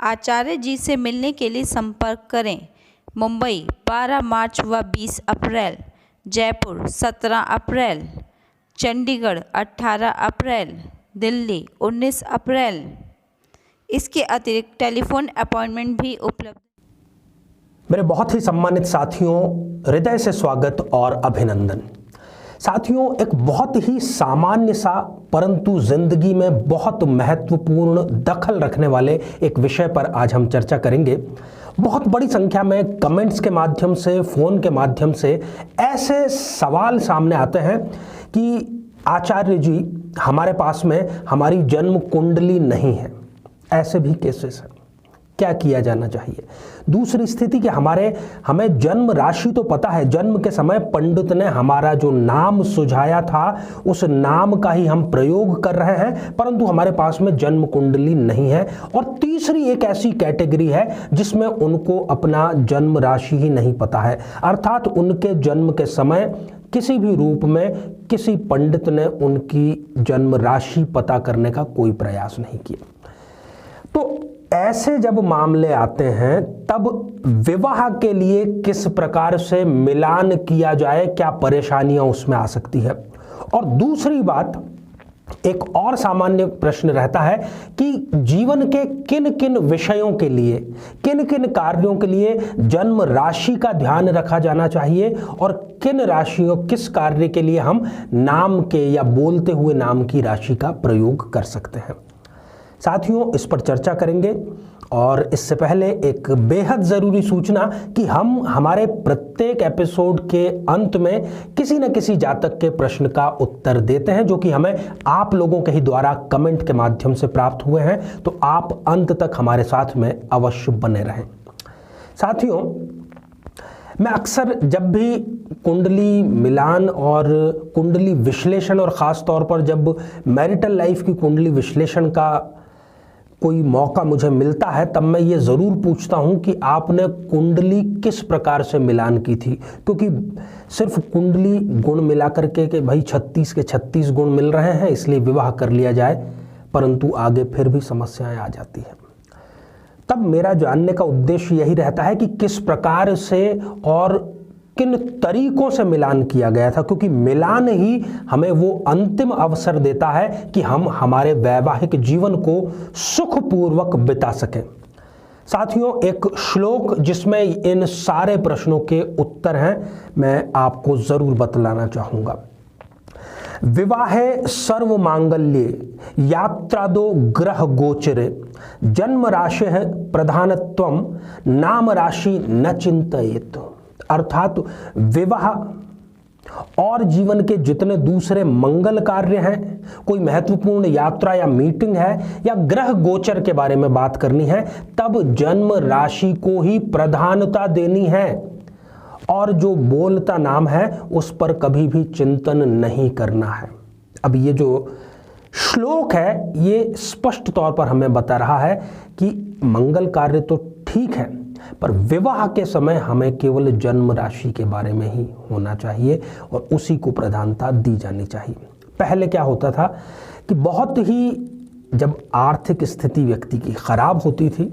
आचार्य जी से मिलने के लिए संपर्क करें। मुंबई 12 मार्च व 20 अप्रैल, जयपुर 17 अप्रैल, चंडीगढ़ 18 अप्रैल, दिल्ली 19 अप्रैल। इसके अतिरिक्त टेलीफोन अपॉइंटमेंट भी उपलब्ध। मेरे बहुत ही सम्मानित साथियों, हृदय से स्वागत और अभिनंदन। साथियों, एक बहुत ही सामान्य सा परंतु जिंदगी में बहुत महत्वपूर्ण दखल रखने वाले एक विषय पर आज हम चर्चा करेंगे। बहुत बड़ी संख्या में कमेंट्स के माध्यम से, फ़ोन के माध्यम से ऐसे सवाल सामने आते हैं कि आचार्य जी, हमारे पास में हमारी जन्म कुंडली नहीं है। ऐसे भी केसेस हैं। क्या किया जाना चाहिए? दूसरी स्थिति कि हमें जन्म राशि तो पता है, जन्म के समय पंडित ने हमारा जो नाम सुझाया था उस नाम का ही हम प्रयोग कर रहे हैं, परंतु हमारे पास में जन्म कुंडली नहीं है। और तीसरी एक ऐसी कैटेगरी है जिसमें उनको अपना जन्म राशि ही नहीं पता है, अर्थात उनके जन्म के समय किसी भी रूप में किसी पंडित ने उनकी जन्म राशि पता करने का कोई प्रयास नहीं किया। तो ऐसे जब मामले आते हैं तब विवाह के लिए किस प्रकार से मिलान किया जाए, क्या परेशानियां उसमें आ सकती है। और दूसरी बात, एक और सामान्य प्रश्न रहता है कि जीवन के किन किन विषयों के लिए, किन किन कार्यों के लिए जन्म राशि का ध्यान रखा जाना चाहिए और किन राशियों, किस कार्य के लिए हम नाम के या बोलते हुए नाम की राशि का प्रयोग कर सकते हैं। साथियों, इस पर चर्चा करेंगे। और इससे पहले एक बेहद ज़रूरी सूचना कि हम हमारे प्रत्येक एपिसोड के अंत में किसी न किसी जातक के प्रश्न का उत्तर देते हैं, जो कि हमें आप लोगों के ही द्वारा कमेंट के माध्यम से प्राप्त हुए हैं। तो आप अंत तक हमारे साथ में अवश्य बने रहें। साथियों, मैं अक्सर जब भी कुंडली मिलान और कुंडली विश्लेषण और ख़ास तौर पर जब मैरिटल लाइफ की कुंडली विश्लेषण का कोई मौका मुझे मिलता है, तब मैं ये ज़रूर पूछता हूँ कि आपने कुंडली किस प्रकार से मिलान की थी। क्योंकि सिर्फ कुंडली गुण मिला करके कि भाई 36 के 36 गुण मिल रहे हैं इसलिए विवाह कर लिया जाए, परंतु आगे फिर भी समस्याएं आ जाती हैं। तब मेरा जानने का उद्देश्य यही रहता है कि किस प्रकार से और किन तरीकों से मिलान किया गया था, क्योंकि मिलान ही हमें वो अंतिम अवसर देता है कि हम हमारे वैवाहिक जीवन को सुखपूर्वक बिता सकें। साथियों, एक श्लोक जिसमें इन सारे प्रश्नों के उत्तर हैं, मैं आपको जरूर बतलाना चाहूंगा। विवाहे सर्व मांगल्ये यात्रादो ग्रह गोचरे जन्म राशि प्रधानत्वम नाम राशि न चिंतयेत। अर्थात विवाह और जीवन के जितने दूसरे मंगल कार्य हैं, कोई महत्वपूर्ण यात्रा या मीटिंग है या ग्रह गोचर के बारे में बात करनी है, तब जन्म राशि को ही प्रधानता देनी है और जो बोलता नाम है उस पर कभी भी चिंतन नहीं करना है। अब ये जो श्लोक है ये स्पष्ट तौर पर हमें बता रहा है कि मंगल कार्य तो ठीक है, पर विवाह के समय हमें केवल जन्म राशि के बारे में ही होना चाहिए और उसी को प्रधानता दी जानी चाहिए। पहले क्या होता था कि बहुत ही जब आर्थिक स्थिति व्यक्ति की खराब होती थी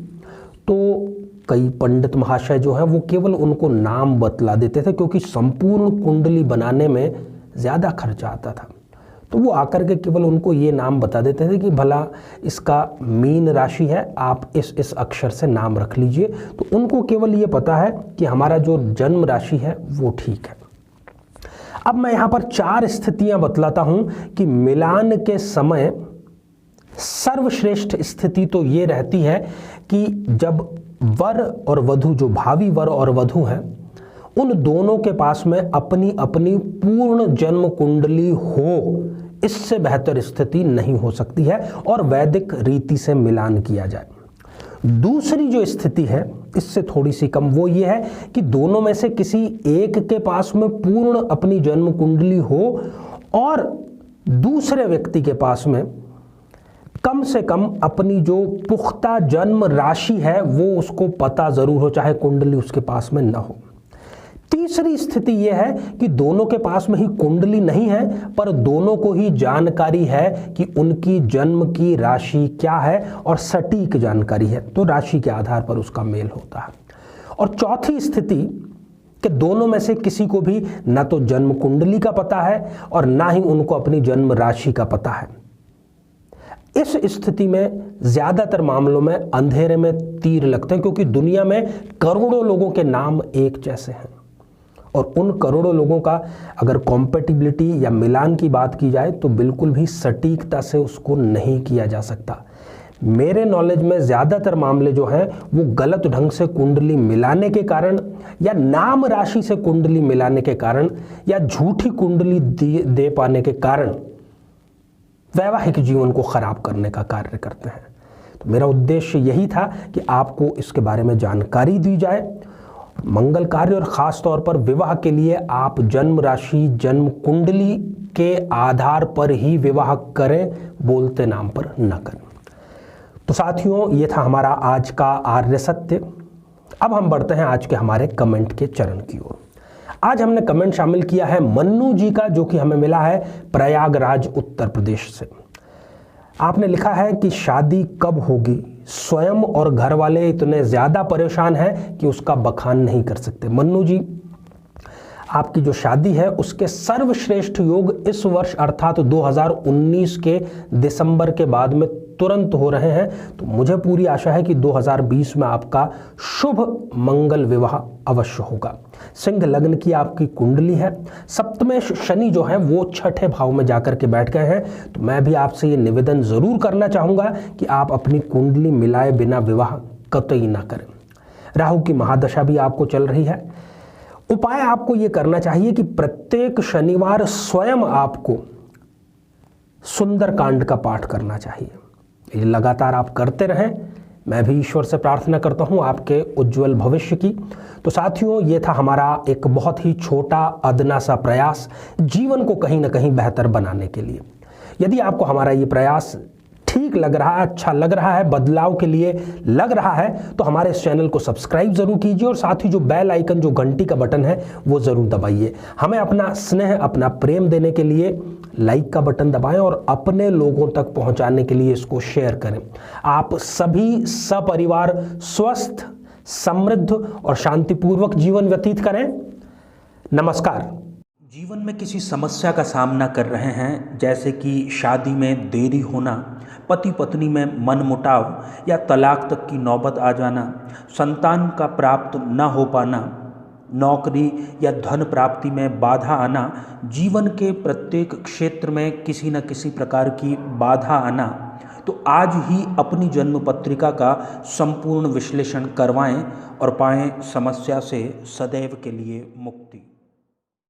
तो कई पंडित महाशय जो हैं वो केवल उनको नाम बतला देते थे, क्योंकि संपूर्ण कुंडली बनाने में ज़्यादा खर्चा आता था। तो वो आकर के केवल उनको ये नाम बता देते थे कि भला इसका मीन राशि है, आप इस अक्षर से नाम रख लीजिए। तो उनको केवल ये पता है कि हमारा जो जन्म राशि है वो ठीक है। अब मैं यहाँ पर 4 स्थितियाँ बतलाता हूँ कि मिलान के समय सर्वश्रेष्ठ स्थिति तो ये रहती है कि जब वर और वधू, जो भावी वर और वधू हैं, उन दोनों के पास में अपनी अपनी पूर्ण जन्म कुंडली हो, इससे बेहतर स्थिति नहीं हो सकती है और वैदिक रीति से मिलान किया जाए। दूसरी जो स्थिति है इससे थोड़ी सी कम, वो ये है कि दोनों में से किसी एक के पास में पूर्ण अपनी जन्म कुंडली हो और दूसरे व्यक्ति के पास में कम से कम अपनी जो पुख्ता जन्म राशि है वो उसको पता ज़रूर हो, चाहे कुंडली उसके पास में न हो। तीसरी स्थिति यह है कि दोनों के पास में ही कुंडली नहीं है, पर दोनों को ही जानकारी है कि उनकी जन्म की राशि क्या है और सटीक जानकारी है, तो राशि के आधार पर उसका मेल होता है। और चौथी स्थिति कि दोनों में से किसी को भी ना तो जन्म कुंडली का पता है और ना ही उनको अपनी जन्म राशि का पता है। इस स्थिति में ज्यादातर मामलों में अंधेरे में तीर लगते हैं, क्योंकि दुनिया में करोड़ों लोगों के नाम एक जैसे हैं और उन करोड़ों लोगों का अगर कॉम्पेटिबिलिटी या मिलान की बात की जाए तो बिल्कुल भी सटीकता से उसको नहीं किया जा सकता। मेरे नॉलेज में ज़्यादातर मामले जो हैं वो गलत ढंग से कुंडली मिलाने के कारण या नाम राशि से कुंडली मिलाने के कारण या झूठी कुंडली दे पाने के कारण वैवाहिक जीवन को खराब करने का कार्य करते हैं। तो मेरा उद्देश्य यही था कि आपको इसके बारे में जानकारी दी जाए। मंगल कार्य और ख़ास तौर पर विवाह के लिए आप जन्म राशि जन्म कुंडली के आधार पर ही विवाह करें, बोलते नाम पर न करें। तो साथियों, ये था हमारा आज का आर्य सत्य। अब हम बढ़ते हैं आज के हमारे कमेंट के चरण की ओर। आज हमने कमेंट शामिल किया है मन्नू जी का, जो कि हमें मिला है प्रयागराज उत्तर प्रदेश से। आपने लिखा है कि शादी कब होगी, स्वयं और घर वाले इतने ज़्यादा परेशान हैं कि उसका बखान नहीं कर सकते। मन्नू जी, आपकी जो शादी है उसके सर्वश्रेष्ठ योग इस वर्ष अर्थात 2019 के दिसंबर के बाद में तुरंत हो रहे हैं। तो मुझे पूरी आशा है कि 2020 में आपका शुभ मंगल विवाह अवश्य होगा। सिंह लग्न की आपकी कुंडली है, सप्तमेश शनि जो है वो छठे भाव में जाकर के बैठ गए हैं। तो मैं भी आपसे ये निवेदन जरूर करना चाहूँगा कि आप अपनी कुंडली मिलाए बिना विवाह कतई ना करें। राहु की महादशा भी आपको चल रही है। उपाय आपको ये करना चाहिए कि प्रत्येक शनिवार स्वयं आपको सुंदरकांड का पाठ करना चाहिए। ये लगातार आप करते रहें। मैं भी ईश्वर से प्रार्थना करता हूँ आपके उज्जवल भविष्य की। तो साथियों, ये था हमारा एक बहुत ही छोटा अदना सा प्रयास जीवन को कहीं ना कहीं बेहतर बनाने के लिए। यदि आपको हमारा ये प्रयास ठीक लग रहा है, अच्छा लग रहा है, बदलाव के लिए लग रहा है, तो हमारे इस चैनल को सब्सक्राइब जरूर कीजिए और साथ ही जो बेल आइकन, जो घंटी का बटन है वो जरूर दबाइए। हमें अपना स्नेह, अपना प्रेम देने के लिए लाइक का बटन दबाएं और अपने लोगों तक पहुंचाने के लिए इसको शेयर करें। आप सभी सपरिवार स्वस्थ, समृद्ध और शांतिपूर्वक जीवन व्यतीत करें। नमस्कार। जीवन में किसी समस्या का सामना कर रहे हैं, जैसे कि शादी में देरी होना, पति पत्नी में मनमुटाव या तलाक तक की नौबत आ जाना, संतान का प्राप्त न हो पाना, नौकरी या धन प्राप्ति में बाधा आना, जीवन के प्रत्येक क्षेत्र में किसी न किसी प्रकार की बाधा आना, तो आज ही अपनी जन्म पत्रिका का संपूर्ण विश्लेषण करवाएं और पाएं समस्या से सदैव के लिए मुक्ति।